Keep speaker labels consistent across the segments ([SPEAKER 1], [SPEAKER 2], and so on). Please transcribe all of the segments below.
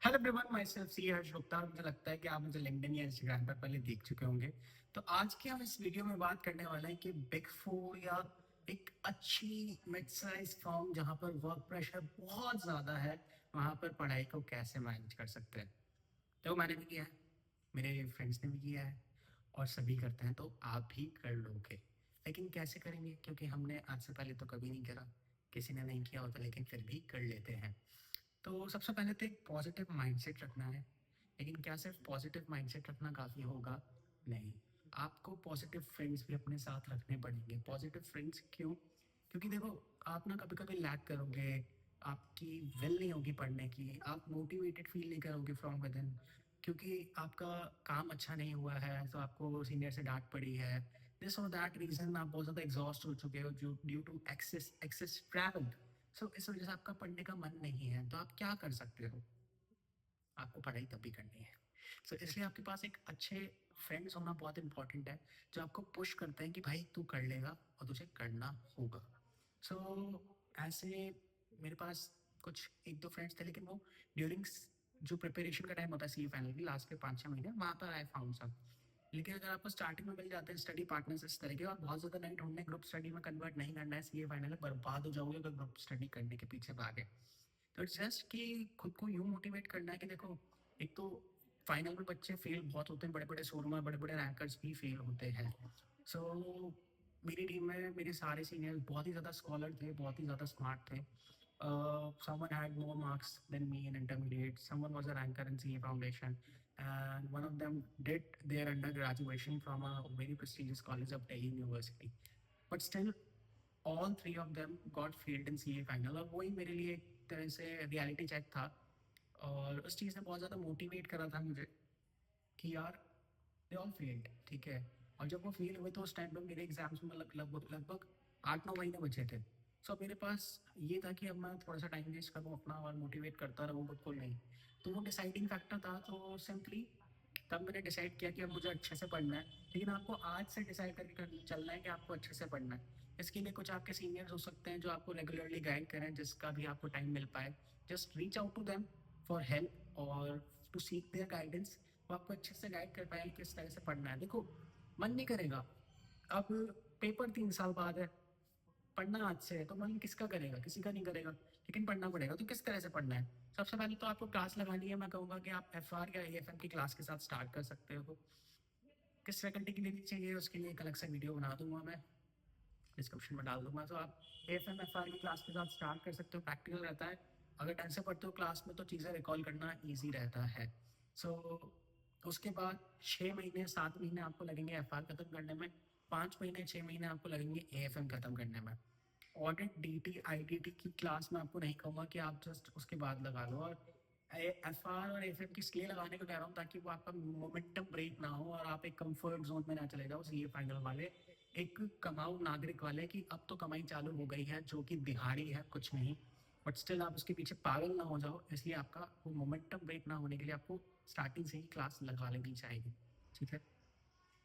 [SPEAKER 1] Hello everyone, my self सी हर्ष गुप्ता। मुझे लगता है कि आप मुझे लिंक्डइन या इंस्टाग्राम पर पहले देख चुके होंगे। तो आज की हम इस वीडियो में बात करने वाले हैं कि बिग फोर या एक अच्छी मिड साइज फर्म जहां पर वर्क प्रेशर बहुत ज़्यादा है, वहां पर पढ़ाई को कैसे मैनेज कर सकते हैं। तो मैंने भी किया है, मेरे फ्रेंड्स ने भी किया है, और सभी करते हैं, तो आप भी कर लोगे। लेकिन कैसे करेंगे, क्योंकि हमने आज से पहले तो कभी नहीं करा, किसी ने नहीं किया होता, लेकिन फिर भी कर लेते हैं। तो सबसे पहले तो एक पॉजिटिव माइंडसेट रखना है। लेकिन क्या सिर्फ पॉजिटिव माइंडसेट रखना काफ़ी होगा? नहीं। आपको पॉजिटिव फ्रेंड्स भी अपने साथ रखने पड़ेंगे। पॉजिटिव फ्रेंड्स क्यों? क्योंकि देखो, आप ना कभी कभी लैग करोगे, आपकी विल नहीं होगी पढ़ने की, आप मोटिवेटेड फील नहीं करोगे फ्रॉम विद इन, क्योंकि आपका काम अच्छा नहीं हुआ है, तो आपको सीनियर से डांट पड़ी है, दिस और दैट रीजन आप बहुत ज़्यादा एग्जॉस्ट हो चुके हो due to excess excess travel. So इस वजह से आपका पढ़ने का मन नहीं है, तो आप क्या कर सकते हो? आपको पढ़ाई तब भी करनी है। सो इसलिए आपके पास एक अच्छे फ्रेंड्स होना बहुत इंपॉर्टेंट है, जो आपको पुश करते हैं कि भाई तू कर लेगा और तुझे करना होगा। सो ऐसे मेरे पास कुछ एक दो फ्रेंड्स थे, लेकिन वो ड्यूरिंग जो प्रिपरेशन का टाइम होता है सी फाइनल की लास्ट के 5-6 महीने, वहाँ पर आई फाउंड सम। लेकिन अगर आपको स्टार्टिंग में मिल जाते हैं स्टडी पार्टनर्स इस तरह के, और बहुत ज़्यादा नहीं ढूंढने, ग्रुप स्टडी में कन्वर्ट नहीं करना है, सी फाइनल में बर्बाद हो जाओगे अगर ग्रुप स्टडी करने के पीछे भागे। तो इट्स जस्ट कि खुद को यूं मोटिवेट करना है कि देखो, एक तो फाइनल में बच्चे फेल बहुत होते हैं, बड़े बड़े शोरमा, बड़े बड़े रैंकर्स भी फेल होते हैं। सो मेरी टीम में मेरे सारे सीनियर्स बहुत ही ज़्यादा स्कॉलर थे, बहुत ही ज़्यादा स्मार्ट थे। Someone had more marks than me in intermediate. Someone was a ranker in CA Foundation, and one of them did their undergraduation from a very prestigious college of Delhi University. But still, all three of them got field in C A final, और वही मेरे लिए एक तरह से reality check था। और उस चीज़ ने बहुत ज़्यादा मोटिवेट करा था मुझे कि यार दे ऑल फेल्ड, ठीक है। और जब वो फेल हुए तो उस टाइम पे मेरे एग्जाम्स में लगभग लगभग 8-9 महीने बचे थे। सो मेरे पास ये था कि अब मैं थोड़ा सा टाइम वेस्ट करूँ अपना और मोटिवेट करता रहूँ खुद को, नहीं। तो वो डिसाइडिंग फैक्टर था, तो सिंपली तब मैंने डिसाइड किया कि अब मुझे अच्छे से पढ़ना है। लेकिन आपको आज से डिसाइड करके चलना है कि आपको अच्छे से पढ़ना है। इसके लिए कुछ आपके सीनियर्स हो सकते हैं जो आपको रेगुलरली गाइड करें, जिसका भी आपको टाइम मिल पाए। Just reach out to them for help और टू सीक देयर गाइडेंस। वो आपको अच्छे से गाइड कर पाए किस तरह से पढ़ना है। देखो, मन नहीं करेगा, अब पेपर 3 साल बाद है, पढ़ना आज से है, तो मन किसका करेगा? किसी का नहीं करेगा। लेकिन पढ़ना पड़ेगा, तो किस तरह से पढ़ना है? सबसे पहले तो आपको क्लास लगानी है। मैं कहूँगा कि आप एफ आर या ए एफ एम की क्लास के साथ स्टार्ट कर सकते हो। तो किस फैकल्टी की लेनी चाहिए, उसके लिए एक अलग से वीडियो बना दूंगा मैं, डिस्क्रिप्शन में डाल दूंगा। तो आप एफ एम एफ आर की क्लास के साथ स्टार्ट कर सकते हो, प्रैक्टिकल रहता है। अगर ढंग से पढ़ते हो क्लास में तो चीज़ें रिकॉल करना ईजी रहता है। सो उसके बाद 6 महीने 7 महीने आपको लगेंगे एफ आर खत्म करने में, 5 महीने 6 महीने आपको लगेंगे ए एफ एम खत्म करने में। Audit D T I D T की क्लास में आपको नहीं कहूँगा कि आप जस्ट उसके बाद लगा लो। और एफ आर और एफ एम की इसलिए लगाने को कह रहा हूँ ताकि वो आपका मोमेंटम ब्रेक ना हो और आप एक कंफर्ट जोन में ना चले जाओ सी ए फाइनल वाले, एक कमाऊ नागरिक वाले, कि अब तो कमाई चालू हो गई है, जो कि दिहाड़ी है कुछ नहीं। बट स्टिल आप उसके पीछे पागल ना हो जाओ, इसलिए आपका वो मोमेंटम ब्रेक ना होने के लिए आपको स्टार्टिंग से ही क्लास लगा लेनी चाहिए, ठीक है।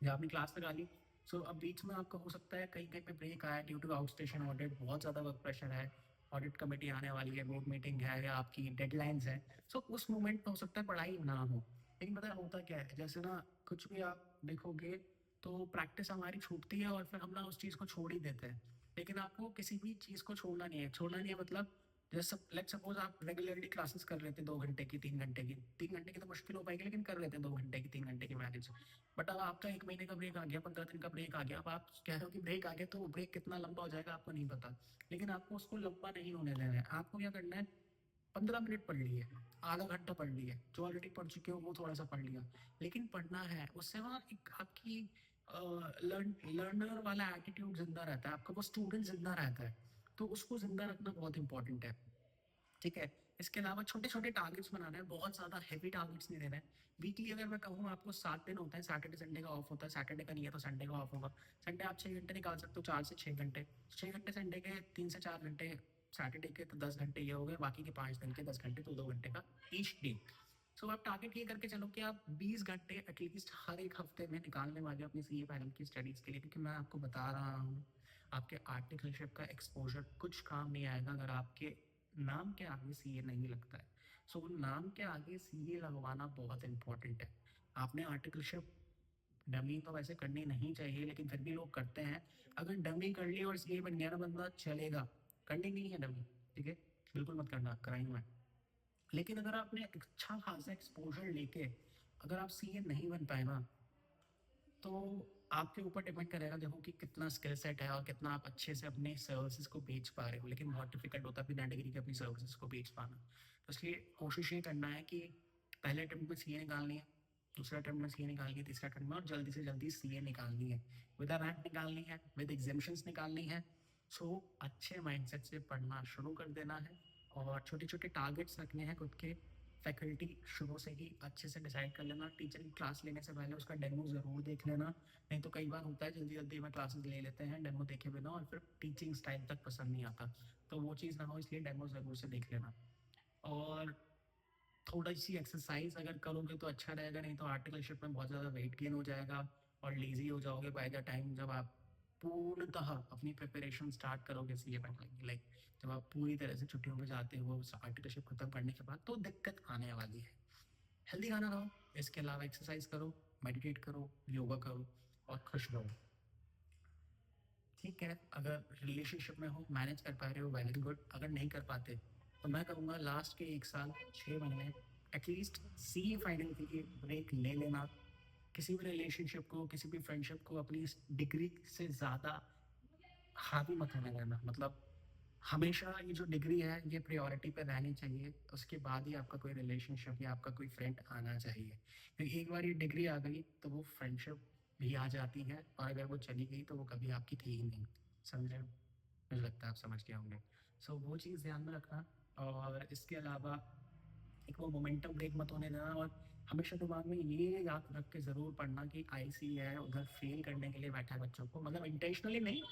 [SPEAKER 1] जब आपने क्लास लगा ली, सो अब बीच में आपका हो सकता है कहीं कहीं पे ब्रेक आया due to outstation audit, बहुत ज़्यादा वर्क प्रेशर है, ऑडिट कमेटी आने वाली है, बोर्ड मीटिंग है, या आपकी डेडलाइंस है। सो उस मोमेंट पे हो सकता है पढ़ाई ना हो। लेकिन पता है होता क्या है, जैसे ना कुछ भी आप देखोगे तो प्रैक्टिस हमारी छूटती है और फिर हम ना उस चीज़ को छोड़ ही देते हैं। लेकिन आपको किसी भी चीज़ को छोड़ना नहीं है। छोड़ना नहीं है मतलब, जैसे लेट सपोज आप रेगुलरली क्लासेस कर रहे थे 2 घंटे की 3 घंटे की, 3 घंटे की तो मुश्किल हो पाएगी, लेकिन कर रहे थे 2 घंटे की 3 घंटे की मैनेज। बट अब आपका 1 महीने का ब्रेक आ गया, 15 दिन का ब्रेक आ गया। अब आप कह रहे हो कि ब्रेक आ गया, तो ब्रेक कितना लंबा हो जाएगा आपको नहीं पता। लेकिन आपको उसको लंबा नहीं होने देना है। आपको क्या करना है, 15 मिनट पढ़ लिए, आधा घंटा पढ़ लिए, जो ऑलरेडी पढ़ चुके हो वो थोड़ा सा पढ़ लिया, लेकिन पढ़ना है। उससे वहाँ एक आपकी लर्नर वाला एटीट्यूड जिंदा रहता है, आपका वो स्टूडेंट जिंदा रहता है। तो उसको जिंदा रखना बहुत इंपॉर्टेंट है, ठीक है। इसके अलावा छोटे छोटे टारगेट्स बनाना है, बहुत ज़्यादा हैवी टारगेट्स नहीं देना है। वीकली अगर मैं कहूँ, आपको 7 दिन होता है, सैटरडे संडे का ऑफ होता है, सैटरडे का नहीं है तो संडे का ऑफ होगा। संडे आप 6 घंटे निकाल सकते हो, 4 से 6 घंटे, 6 घंटे संडे के, 3 से 4 घंटे सैटरडे के, तो 10 घंटे ये हो गए, बाकी के 5 दिन के 10 घंटे, तो 2 घंटे का ईच डे। सो आप टारगेट ये करके चलो कि आप 20 घंटे एटलीस्ट हर एक हफ्ते में निकालने वाले अपनी सी ए फाइनल की स्टडीज़ के लिए। क्योंकि मैं आपको बता रहा हूँ, आपके आर्टिकलशिप का एक्सपोजर कुछ काम नहीं आएगा अगर आपके नाम के आगे सी ए नहीं लगता है। सो उन नाम के आगे सीए लगवाना बहुत इंपॉर्टेंट है। आपने आर्टिकलशिप डमी तो वैसे करनी नहीं चाहिए, लेकिन फिर भी लोग करते हैं। अगर डमी कर ली और सीए बन गया ना बंदा, चलेगा। करनी नहीं है डमी, ठीक है, बिल्कुल मत करना, क्राइम है। लेकिन अगर आपने अच्छा खासा एक्सपोजर लेके अगर आप सीए नहीं बन पाए ना, तो आपके ऊपर डिपेंड करेगा, देखो कि कितना स्किल सेट है और कितना आप अच्छे से अपने सर्विसेज को बेच पा रहे हो। लेकिन बहुत डिफिकल्ट होता है बिना डिग्री के अपनी सर्विसेज को बेच पाना। तो इसलिए कोशिश ये करना है कि पहले अटेम्प्ट में सीए निकालनी है, दूसरा अटेम्प्ट में सीए निकालनी है, तीसरा अटेम्प्ट में और जल्दी से जल्दी सीए निकालनी है, विद रैंक निकालनी है, विद एग्जामिशंस निकालनी है। सो अच्छे माइंडसेट से पढ़ना शुरू कर देना है और छोटे छोटे टारगेट्स रखने हैं खुद के। फैकल्टी शुरू से ही अच्छे से डिसाइड कर लेना, टीचर की क्लास लेने से पहले उसका डेमो ज़रूर देख लेना। नहीं तो कई बार होता है जल्दी जल्दी में क्लासेस ले लेते हैं डेमो देखे बिना और फिर टीचिंग स्टाइल तक पसंद नहीं आता। तो वो चीज़ ना हो, इसलिए डेमो ज़रूर से देख लेना। और थोड़ी सी एक्सरसाइज अगर करोगे तो अच्छा रहेगा, नहीं तो आर्टिकलशिप में बहुत ज़्यादा वेट गेन हो जाएगा और लेजी हो जाओगे बाय द टाइम जब आप पूर्णतः अपनी प्रिपरेशन स्टार्ट करोगे सीए बनने की। लाइक जब आप पूरी तरह से छुट्टियों में जाते हो आर्टिकलशिप खत्म करने के बाद, तो दिक्कत आने वाली है। हेल्दी खाना खाओ, इसके अलावा एक्सरसाइज करो, मेडिटेट करो, योगा करो और खुश रहो। ठीक है, अगर रिलेशनशिप में हो, मैनेज कर पा रहे हो, वेरी गुड। अगर नहीं कर पाते तो मैं कहूँगा लास्ट के 1 साल 6 महीने एटलीस्ट सी फाइनल के लिए ब्रेक ले लेना। किसी भी रिलेशनशिप को, किसी भी फ्रेंडशिप को अपनी डिग्री से ज़्यादा हावी मत होने देना। मतलब हमेशा ये जो डिग्री है ये प्रायोरिटी पे रहनी चाहिए, उसके बाद ही आपका कोई रिलेशनशिप या आपका कोई फ्रेंड आना चाहिए। क्योंकि एक बार ये डिग्री आ गई तो वो फ्रेंडशिप भी आ जाती है, और अगर वो चली गई तो वो कभी आपकी थी ही नहीं। समझ रहे हो? मुझे लगता है आप समझ गए होंगे। सो वो चीज़ ध्यान में रखना। और इसके अलावा एक वो मोमेंटम ब्रेक मत होने देना, और हमेशा दिमाग में ये याद रख के ज़रूर पढ़ना कि आईसी है, उधर फेल करने के लिए बैठा है बच्चों को, मतलब इंटेंशनली नहीं,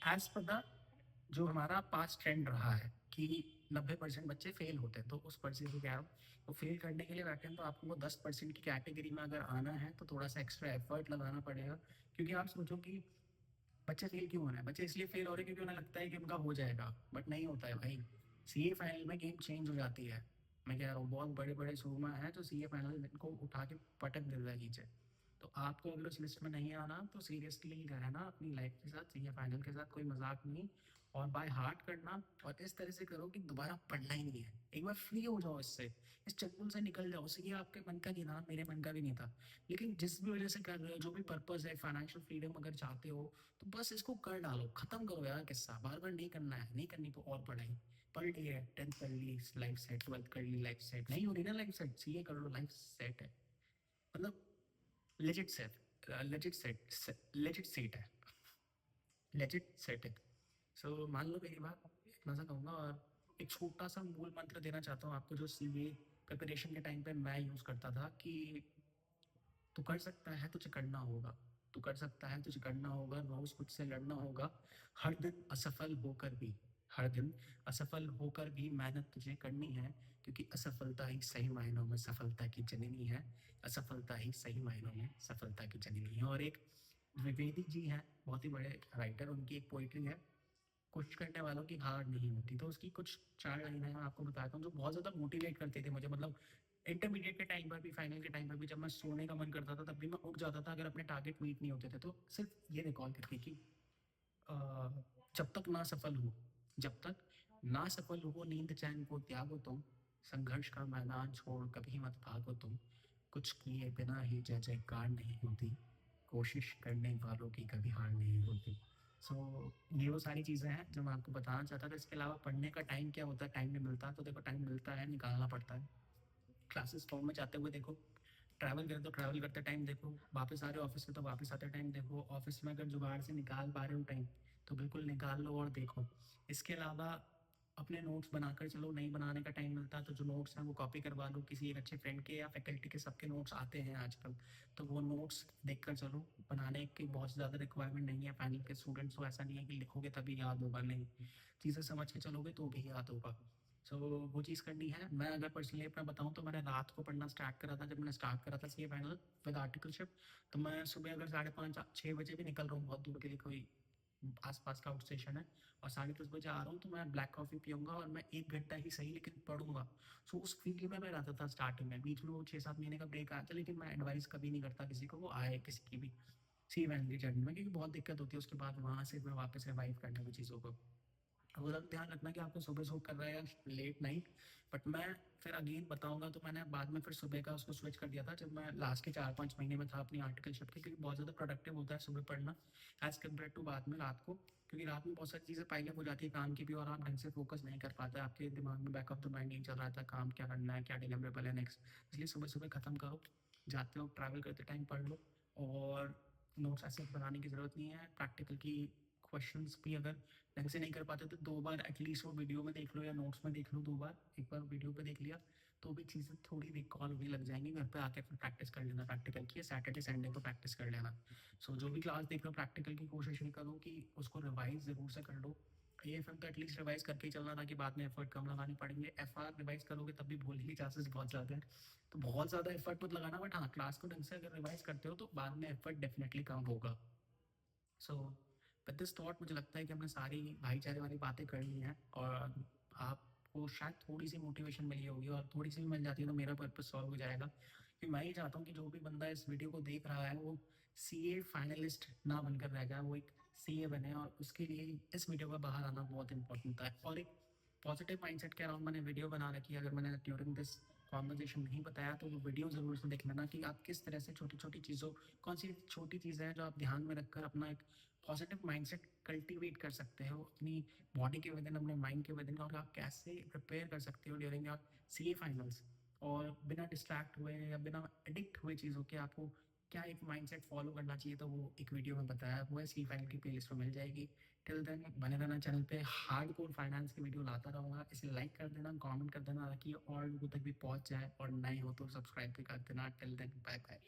[SPEAKER 1] एज पर द जो हमारा पास्ट ट्रेंड रहा है कि 90% बच्चे फेल होते हैं। तो उस पर्सन को कह रहा हूँ, तो फेल करने के लिए बैठे हैं तो आपको वो 10% की कैटेगरी में अगर आना है तो थोड़ा सा एक्स्ट्रा एफर्ट लगाना पड़ेगा। क्योंकि आप सोचो कि बच्चे फेल क्यों हो रहे हैं, बच्चे इसलिए फेल हो रहे हैं क्योंकि उन्हें लगता है कि उनका हो जाएगा, बट नहीं होता है भाई। सीए फाइनल में गेम चेंज हो जाती है। मैं कह रहा हूँ बहुत बड़े बड़े शोमा हैं जो सीए फाइनल को उठा के पटक देता है नीचे। तो आपको अगर उस लिस्ट में नहीं आना तो सीरियसली रहना अपनी लाइफ के साथ, सीए फाइनल के साथ, कोई मजाक नहीं। और बाय हार्ट करना, और इस तरह से करो कि दोबारा पढ़ना ही नहीं है। एक बार फ्री हो जाओ इससे, इस चंगुल से निकल जाओ। सीए आपके मन का नहीं था, मेरे मन का भी नहीं था, लेकिन जिस भी वजह से कर रहे हो, जो भी पर्पस है, फाइनेंशियल फ्रीडम अगर चाहते हो तो बस इसको कर डालो, खत्म करो यार किस्सा। बार बार नहीं करना है, नहीं करनी तो और पढ़ाई। पढ़ ली है, 10th कर ली लाइफ सेट, 12th कर ली लाइफ सेट, नहीं हो रही ना लाइफ सेट, सीए कर लो लाइफ सेट है। मतलब लेजिट सेट, लेजिट सेट है, लेजिट सेट है। सो मान लो मेरी बात, इतना सा कहूँगा। और एक छोटा सा मूल मंत्र देना चाहता हूँ आपको, जो सीए प्रिपरेशन के टाइम पे मैं यूज़ करता था कि तू कर सकता है, तुझे करना होगा। तू कर सकता है, तुझे करना होगा, रोज खुद से लड़ना होगा। हर दिन असफल होकर भी, हर दिन असफल होकर भी मेहनत तुझे करनी है, क्योंकि असफलता ही सही मायनों में सफलता की जननी है। असफलता ही सही मायनों में सफलता की जननी है। और एक द्विवेदी जी हैं, बहुत ही बड़े राइटर, उनकी एक पोइट्री है, कोशिश करने वालों की हार नहीं होती। तो उसकी कुछ 4 लाइनें मैं आपको बताता हूँ जो बहुत ज़्यादा मोटिवेट करते थे मुझे। मतलब इंटरमीडिएट के टाइम पर भी, फाइनल के टाइम पर भी, जब मैं सोने का मन करता था तब भी मैं उठ जाता था अगर अपने टारगेट मीट नहीं होते थे। तो सिर्फ ये रिकॉल करके कि अ, जब तक ना सफल हो, जब तक ना सफल हो नींद चैन को त्यागो तुम, संघर्ष का मैदान छोड़ कभी मत भागो तुम, कुछ किए बिना ही जय जयकार नहीं होती, कोशिश करने वालों की कभी हार नहीं होती। सो ये वो सारी चीज़ें हैं जो मैं आपको बताना चाहता था। इसके अलावा पढ़ने का टाइम क्या होता है, टाइम नहीं मिलता, तो देखो टाइम मिलता है, निकालना पड़ता है। क्लासेस फॉर्म में जाते हुए देखो, ट्रैवल करें तो ट्रैवल करते टाइम देखो, वापस आ रहे हो ऑफिस से तो वापस आते टाइम देखो, ऑफिस में अगर जुगाड़ से निकाल पा रहे हो टाइम तो बिल्कुल निकाल लो और देखो। इसके अलावा अपने नोट्स बनाकर चलो, नहीं बनाने का टाइम मिलता तो जो नोट्स हैं वो कॉपी करवा लो किसी एक अच्छे फ्रेंड के, या फैकल्टी के, सबके नोट्स आते हैं आजकल, तो वो नोट्स देख कर चलो। बनाने की बहुत ज़्यादा रिक्वायरमेंट नहीं है, फाइनल के स्टूडेंट्स को ऐसा नहीं है कि लिखोगे तभी याद होगा, नहीं, चीज़ें समझ के चलोगे तो भी याद होगा। सो वो चीज़ करनी है। मैं अगर पर्सनली अपना बताऊँ तो मैंने रात को पढ़ना स्टार्ट करा था, जब मैंने स्टार्ट करा था सीए फाइनल विद आर्टिकलशिप। तो मैं सुबह अगर 5:30 6 बजे भी निकल रहा हूँ बहुत दूर के लिए, कोई आसपास का आउट स्टेशन है और 10:30 बजे आ रहा हूँ, तो मैं ब्लैक कॉफ़ी पीऊँगा और मैं 1 घंटा ही सही लेकिन पढ़ूँगा। सो उस फील्ड में मैं रहता था स्टार्टिंग में, बीच में वो 6-7 महीने का ब्रेक आया था, लेकिन मैं एडवाइस कभी नहीं करता किसी को, वो आए किसी की भी सी वैन की जर्नी में, क्योंकि बहुत दिक्कत होती है उसके बाद वहाँ से मैं वापस रिवाइव करने की चीज़ों को। वो सब ध्यान रखना कि आपको सुबह शो कर रहा है या लेट नाइट। बट मैं फिर अगेन बताऊंगा, तो मैंने बाद में फिर सुबह का उसको स्विच कर दिया था जब मैं लास्ट के 4-5 महीने में था अपनी आर्टिकलशिप के, क्योंकि बहुत ज़्यादा प्रोडक्टिव होता है सुबह पढ़ना एज़ कम्पेयर टू बाद में रात को, क्योंकि रात में बहुत सारी चीज़ें पाइलअप हो जाती है काम की भी और आप ढंग से फोकस नहीं कर पाते, आपके दिमाग में बैक ऑफ द माइंड नहीं चल रहा था काम क्या करना है, क्या डिलीवरेबल है नेक्स्ट। इसलिए सुबह सुबह ख़त्म करो, जाते हो ट्रैवल करते टाइम पढ़ लो। और नोट्स ऐसे बनाने की ज़रूरत नहीं है, प्रैक्टिकल की क्वेश्चंस भी अगर ढंग से नहीं कर पाते तो 2 बार एटलीस्ट वो वीडियो में देख लो या नोट्स में देख लो 2 बार। एक बार वीडियो पे देख लिया तो भी चीज़ें थोड़ी रिकॉल होने लग जाएँगी, घर पे आके फिर प्रैक्टिस कर लेना प्रैक्टिकल की, सैटरडे संडे को प्रैक्टिस कर लेना। सो जो भी क्लास देख रहे हो प्रैक्टिकल की कोशिश ये करो कि उसको रिवाइज़ ज़रूर से कर लो। एएफएम तो एटलीस्ट रिवाइज़ करके ही चलना, ताकि बाद में एफर्ट कम लगाने पड़ेंगे। एफआर रिवाइज़ करोगे तब भी भूलने के चांसेस बहुत ज़्यादा हैं। तो बहुत ज़्यादा एफर्ट मत लगाना, बट हाँ, क्लास को ढंग से अगर रिवाइज़ करते हो तो बाद में एफर्ट डेफिनिटली कम होगा। सो विद दिस थॉट मुझे लगता है कि हमने सारी भाईचारे वाली बातें कर ली हैं और आपको शायद थोड़ी सी मोटिवेशन मिली होगी, और थोड़ी सी भी मिल जाती है तो मेरा पर्पस सॉल्व हो जाएगा, कि मैं ये चाहता हूँ कि जो भी बंदा इस वीडियो को देख रहा है वो सीए फाइनलिस्ट ना बनकर रह जाए, वो एक सीए बने, और उसके लिए इस वीडियो का बाहर आना बहुत इंपॉर्टेंट है। और एक पॉजिटिव माइंडसेट के अराउंड मैंने वीडियो बना रखी है, अगर मैंने ड्यूरिंग दिस कॉन्वर्जेशन नहीं बताया तो वो वीडियो ज़रूर से देख लेना, कि आप किस तरह से छोटी छोटी चीज़ों, कौन सी छोटी चीज़ें हैं जो आप ध्यान में रखकर अपना एक पॉजिटिव माइंडसेट कल्टीवेट कर सकते हो अपनी बॉडी के विदिन, अपने माइंड के विदिन, और आप कैसे प्रिपेयर कर सकते हो ड्यूरिंग योर सीए फाइनल्स, और बिना डिस्ट्रैक्ट हुए या बिना एडिक्ट हुए चीज़ों के आपको क्या एक माइंडसेट फॉलो करना चाहिए, तो वो एक वीडियो में बताया हुआ है, सी फाइनल की प्लेलिस्ट में मिल जाएगी। टिल देन बने रहना चैनल पे, हार्डकोर फाइनेंस की वीडियो लाता रहूँगा। इसे लाइक कर देना, कमेंट कर देना, ताकि और लोगों तक भी पहुँच जाए, और नए हो तो सब्सक्राइब भी कर देना। Till then bye bye.